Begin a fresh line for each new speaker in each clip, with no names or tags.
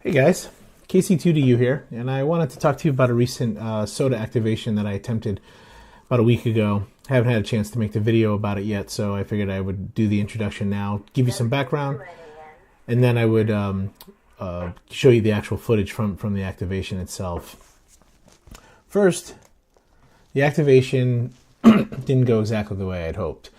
Hey guys, KC2DU here, and I wanted to talk to you about a recent SOTA activation that I attempted about a week ago. I haven't had a chance to make the video about it yet, so I figured I would do the introduction now, give you some background, and then I would show you the actual footage from the activation itself. First, the activation didn't go exactly the way I'd hoped.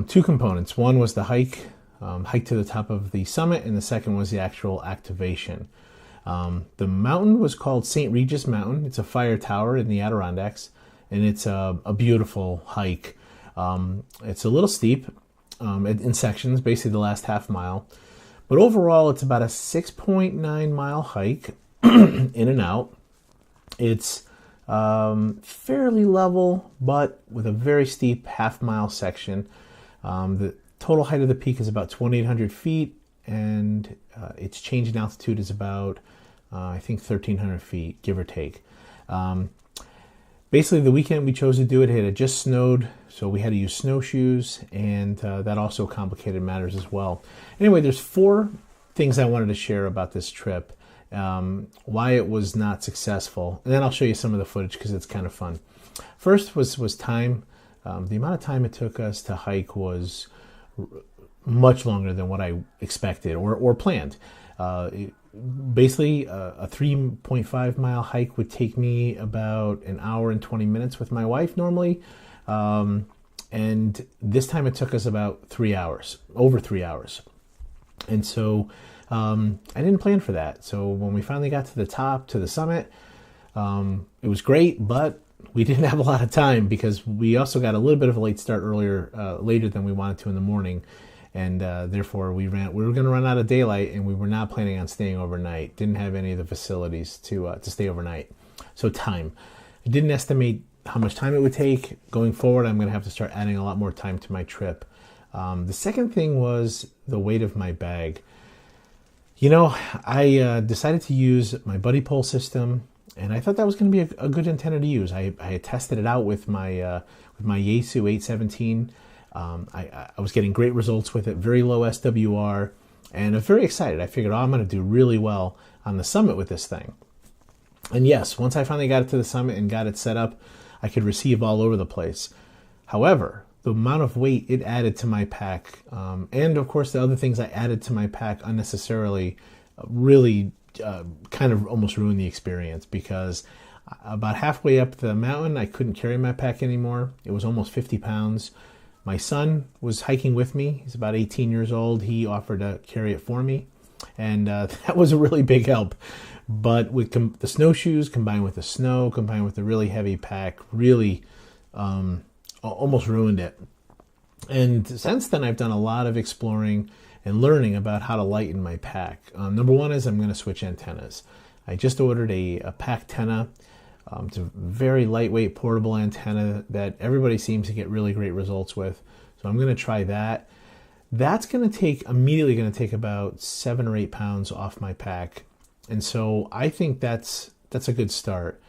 Two components. One was the hike to the top of the summit, and the second was the actual activation. The mountain was called St. Regis Mountain. It's a fire tower in the Adirondacks, and it's a beautiful hike. It's a little steep in sections, basically the last half mile, but overall it's about a 6.9 mile hike in and out. It's fairly level, but with a very steep half mile section. The total height of the peak is about 2,800 feet, and its change in altitude is about, I think, 1,300 feet, give or take. Basically, the weekend we chose to do it, it had just snowed, so we had to use snowshoes, and that also complicated matters as well. Anyway, there's four things I wanted to share about this trip, why it was not successful, and then I'll show you some of the footage because it's kind of fun. First was time. The amount of time it took us to hike was much longer than what I expected or planned. Basically, a 3.5 mile hike would take me about an hour and 20 minutes with my wife normally. And this time it took us about 3 hours, over 3 hours. And so I didn't plan for that. So when we finally got to the top, to the summit, it was great, but we didn't have a lot of time because we also got a little bit of a late start later than we wanted to in the morning. And therefore we were going to run out of daylight, and we were not planning on staying overnight. Didn't have any of the facilities to stay overnight. So time. I didn't estimate how much time it would take. Going forward, I'm going to have to start adding a lot more time to my trip. The second thing was the weight of my bag. You know, I decided to use my buddy pole system, and I thought that was going to be a good antenna to use. I had tested it out with my Yaesu 817. I was getting great results with it, very low SWR, and I was very excited. I figured, I'm going to do really well on the summit with this thing. And yes, once I finally got it to the summit and got it set up, I could receive all over the place. However, the amount of weight it added to my pack, and of course the other things I added to my pack unnecessarily, really kind of almost ruined the experience, because about halfway up the mountain, I couldn't carry my pack anymore. It was almost 50 pounds. My son was hiking with me. He's about 18 years old. He offered to carry it for me, and that was a really big help. But with the snowshoes combined with the snow, combined with the really heavy pack, really almost ruined it. And since then, I've done a lot of exploring and learning about how to lighten my pack. Number one is I'm going to switch antennas. I just ordered a pack antenna. It's a very lightweight portable antenna that everybody seems to get really great results with. So I'm going to try that. That's immediately going to take about 7 or 8 pounds off my pack. And so I think that's a good start.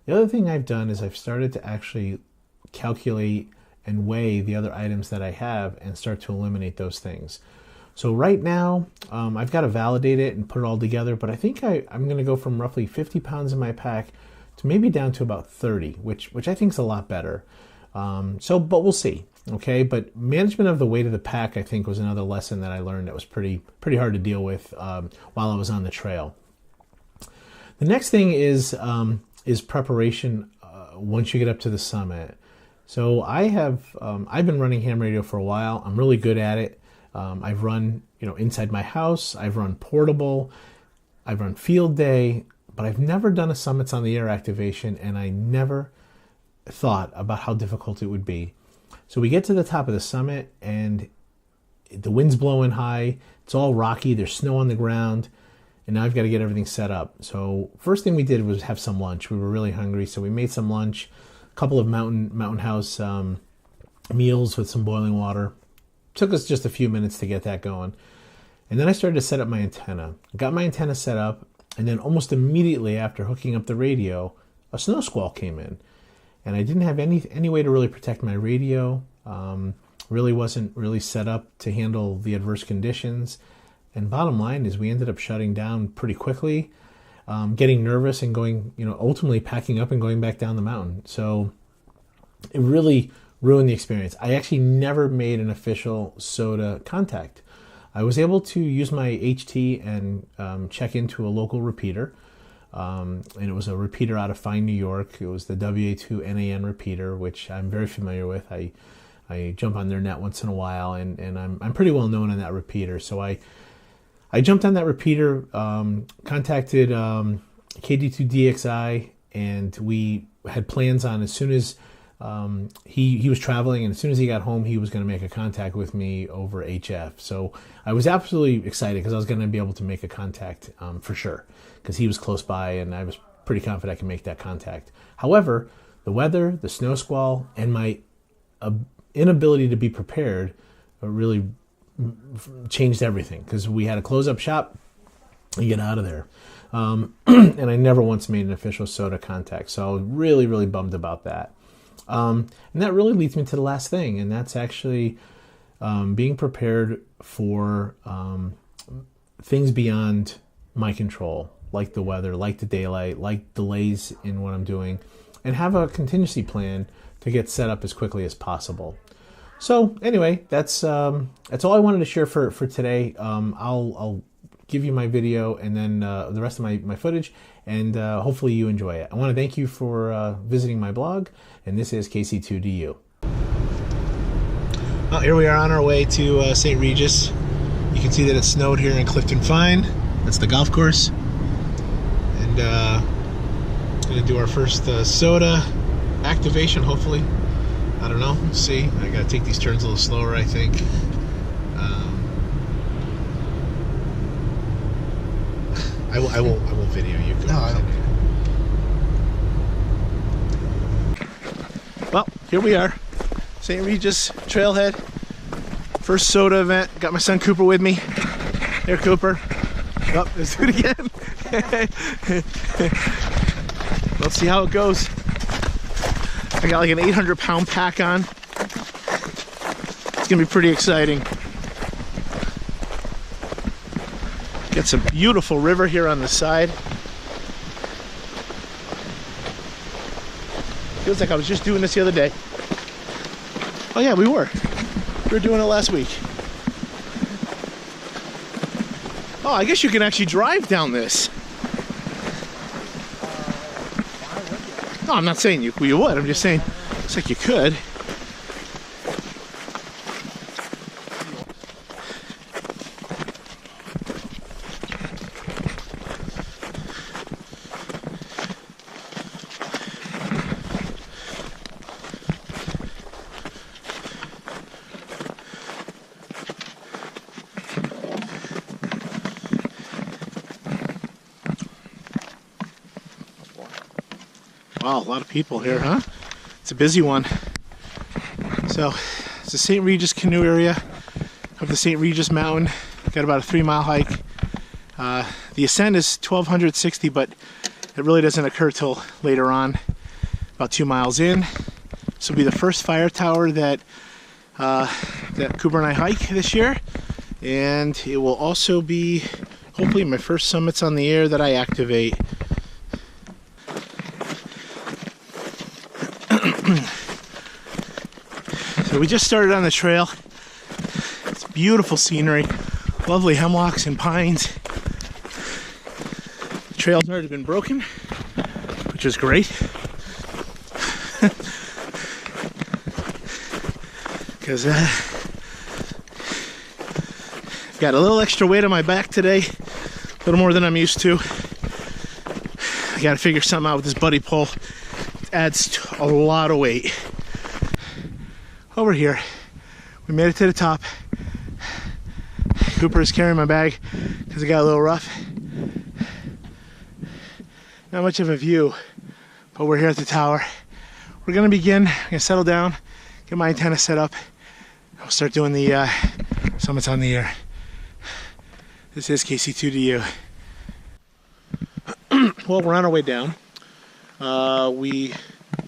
The other thing I've done is I've started to actually calculate and weigh the other items that I have and start to eliminate those things. So right now, I've got to validate it and put it all together, but I think I'm going to go from roughly 50 pounds in my pack to maybe down to about 30, which I think is a lot better. But we'll see. Okay, but management of the weight of the pack, I think, was another lesson that I learned that was pretty hard to deal with while I was on the trail. The next thing is preparation once you get up to the summit. So I've been running ham radio for a while. I'm really good at it. I've run inside my house. I've run portable. I've run field day. But I've never done a Summits on the Air activation, and I never thought about how difficult it would be. So we get to the top of the summit, and the wind's blowing high. It's all rocky. There's snow on the ground, and now I've got to get everything set up. So first thing we did was have some lunch. We were really hungry, so we made some lunch, a couple of Mountain House meals with some boiling water. Took us just a few minutes to get that going. And then I started to set up my antenna. Got my antenna set up, and then almost immediately after hooking up the radio, a snow squall came in. And I didn't have any way to really protect my radio. Really wasn't really set up to handle the adverse conditions. And bottom line is we ended up shutting down pretty quickly, getting nervous and going, ultimately packing up and going back down the mountain. So it really ruined the experience. I actually never made an official SOTA contact. I was able to use my HT and check into a local repeater. And it was a repeater out of Fine, New York. It was the WA2NAN repeater, which I'm very familiar with. I jump on their net once in a while, and I'm pretty well known on that repeater. So I jumped on that repeater, contacted KD2DXI, and we had plans on as soon as he was traveling, and as soon as he got home, he was going to make a contact with me over HF. So I was absolutely excited because I was going to be able to make a contact for sure, because he was close by, and I was pretty confident I could make that contact. However, the weather, the snow squall, and my inability to be prepared really changed everything, because we had to close up shop and get out of there. And I never once made an official SOTA contact, so I was really, really bummed about that. And that really leads me to the last thing, and that's actually being prepared for things beyond my control, like the weather, like the daylight, like delays in what I'm doing, and have a contingency plan to get set up as quickly as possible. So anyway, that's all I wanted to share for today. I'll give you my video and then the rest of my footage, and hopefully you enjoy it. I want to thank you for visiting my blog, and this is KC2DU. Well, here we are on our way to St. Regis. You can see that it snowed here in Clifton Fine. That's the golf course. And going to do our first SOTA activation, hopefully. I don't know, we'll see. I gotta take these turns a little slower, I think. I won't video you. No, I don't. Well, here we are, St. Regis Trailhead. First SOTA event. Got my son Cooper with me. Here, Cooper. Oh, let's do it again. Let's see how it goes. I got like an 800-pound pack on. It's gonna be pretty exciting. Got some beautiful river here on the side. Feels like I was just doing this the other day. Oh yeah, we were doing it last week. Oh, I guess you can actually drive down this. No, I'm not saying you would. I'm just saying it's like you could. Wow, a lot of people here, huh? It's a busy one. So, it's the St. Regis canoe area of the St. Regis Mountain. Got about a 3-mile hike. The ascent is 1,260, but it really doesn't occur till later on, about 2 miles in. This will be the first fire tower that Cooper and I hike this year, and it will also be hopefully my first summits on the air that I activate. So we just started on the trail. It's beautiful scenery, lovely hemlocks and pines. The trail's already been broken, which is great. Because I've got a little extra weight on my back today, a little more than I'm used to. I gotta figure something out with this buddy pole. It adds a lot of weight. Over here, we made it to the top. Cooper is carrying my bag because it got a little rough. Not much of a view, but we're here at the tower. We're gonna begin. I'm gonna settle down, get my antenna set up. I'll start doing the summits on the air. This is KC2DU. Well, we're on our way down. We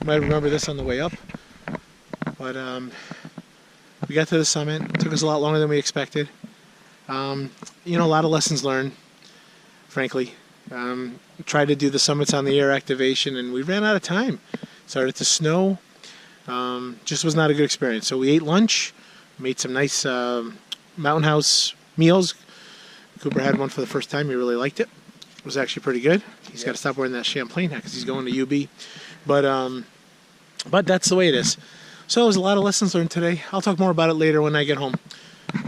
might remember this on the way up. But we got to the summit. It took us a lot longer than we expected.
You know, a lot of lessons learned, frankly. Tried to do the summits on the air activation, and we ran out of time. Started to snow. Just was not a good experience. So we ate lunch, made some nice Mountain House meals. Cooper had one for the first time. He really liked it. It was actually pretty good. He's got to stop wearing that Champlain hat because he's going to UB. But that's the way it is. So there's a lot of lessons learned today. I'll talk more about it later when I get home.